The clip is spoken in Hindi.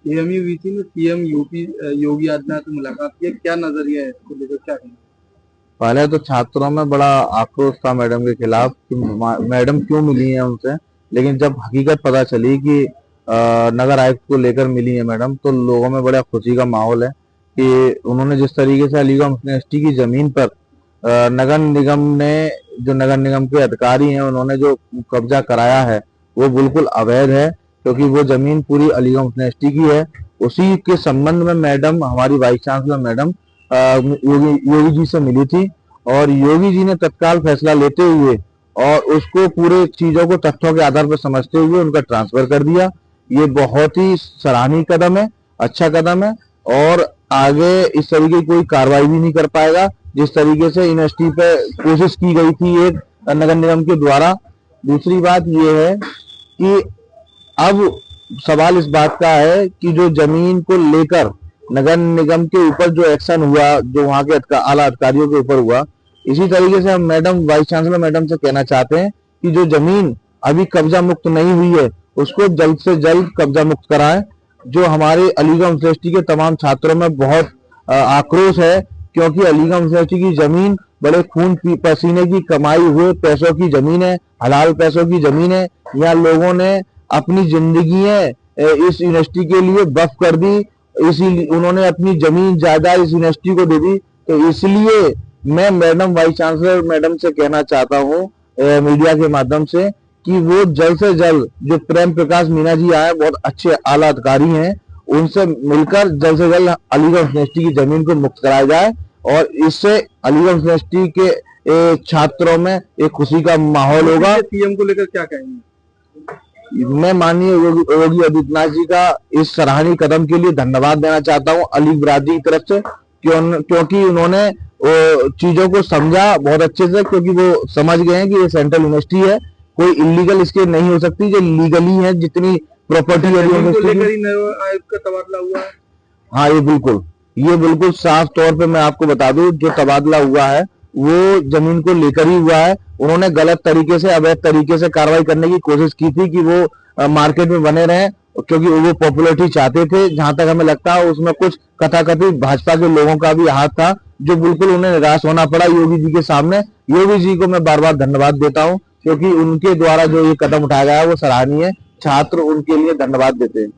एएमयूवीसी में सीएम यूपी योगी आदित्यनाथ से मुलाकात की है, क्या नजरिया है इसको लेकर, क्या कहेंगे? पहले तो छात्रों में बड़ा आक्रोश था मैडम के खिलाफ कि मैडम क्यों मिली हैं उनसे। लेकिन जब हकीकत पता चली कि नगर आयुक्त को लेकर मिली है मैडम, तो लोगों में बड़ा खुशी का माहौल है कि उन्होंने जिस तरीके से अलीगढ़ यूनिवर्सिटी की जमीन पर नगर निगम ने, जो नगर निगम के अधिकारी हैं, उन्होंने जो कब्जा कराया है वो बिल्कुल अवैध है, क्योंकि वो जमीन पूरी अलीगढ़ यूनिवर्सिटी की है। उसी के संबंध में मैडम, हमारी vice chancellor madam Yogi ji से मिली थी, और योगी जी ने तत्काल फैसला लेते हुए और उसको पूरे चीजों को तथ्यों के आधार पर समझते हुए उनका ट्रांसफर कर दिया। ये बहुत ही सराहनीय कदम है, अच्छा कदम है, और आगे इस तरीके की कोई कार्रवाई भी नहीं कर पाएगा जिस तरीके से यूनिवर्सिटी पे कोशिश की गई थी एक नगर निगम के द्वारा। दूसरी बात यह है कि अब सवाल इस बात का है कि जो जमीन को लेकर नगर निगम के ऊपर जो एक्शन हुआ, जो वहां के आला अधिकारियों के ऊपर हुआ, इसी तरीके से हम मैडम, वाइस चांसलर मैडम से कहना चाहते हैं कि जो जमीन अभी कब्जा मुक्त नहीं हुई है उसको जल्द से जल्द कब्जा मुक्त कराएं। जो हमारे अलीगढ़ यूनिवर्सिटी के तमाम छात्रों में बहुत आक्रोश है, क्योंकि अलीगढ़ यूनिवर्सिटी की जमीन बड़े खून पसीने की कमाई हुए पैसों की जमीन है, हलाल पैसों की जमीन है। यहाँ लोगों ने अपनी जिंदगी इस यूनिवर्सिटी के लिए वक्फ कर दी, इसी उन्होंने अपनी जमीन जायदाद इस यूनिवर्सिटी को दे दी। तो इसलिए मैं मैडम, वाइस चांसलर मैडम से कहना चाहता हूँ मीडिया के माध्यम से कि वो जल्द से जल्द, जो प्रेम प्रकाश मीना जी आए, बहुत अच्छे आला अधिकारी हैं, उनसे मिलकर जल्द से जल्द अलीगढ़ यूनिवर्सिटी की जमीन को मुक्त कराया जाए, और इससे अलीगढ़ यूनिवर्सिटी के छात्रों में एक खुशी का माहौल होगा। सीएम को लेकर क्या कहेंगे? मैं माननीय योगी आदित्यनाथ जी का इस सराहनीय कदम के लिए धन्यवाद देना चाहता हूं अली बरादरी की तरफ से, क्योंकि उन्होंने चीजों को समझा बहुत अच्छे से, क्योंकि वो समझ गए हैं कि ये सेंट्रल यूनिवर्सिटी है, कोई इलीगल इसके नहीं हो सकती, जो लीगली है जितनी प्रॉपर्टी आयोग का तबादला हुआ है। हाँ, ये बिल्कुल साफ तौर पे मैं आपको बता दूं, जो तबादला हुआ है वो जमीन को लेकर ही हुआ है। उन्होंने गलत तरीके से, अवैध तरीके से कार्रवाई करने की कोशिश की थी कि वो मार्केट में बने रहें, क्योंकि वो पॉपुलरिटी चाहते थे। जहां तक हमें लगता है उसमें कुछ कथाकथित भाजपा के लोगों का भी हाथ था, जो बिल्कुल उन्हें निराश होना पड़ा योगी जी के सामने। योगी जी को मैं बार बार धन्यवाद देता हूँ, क्योंकि उनके द्वारा जो ये कदम उठाया गया है वो सराहनीय है। छात्र उनके लिए धन्यवाद देते हैं।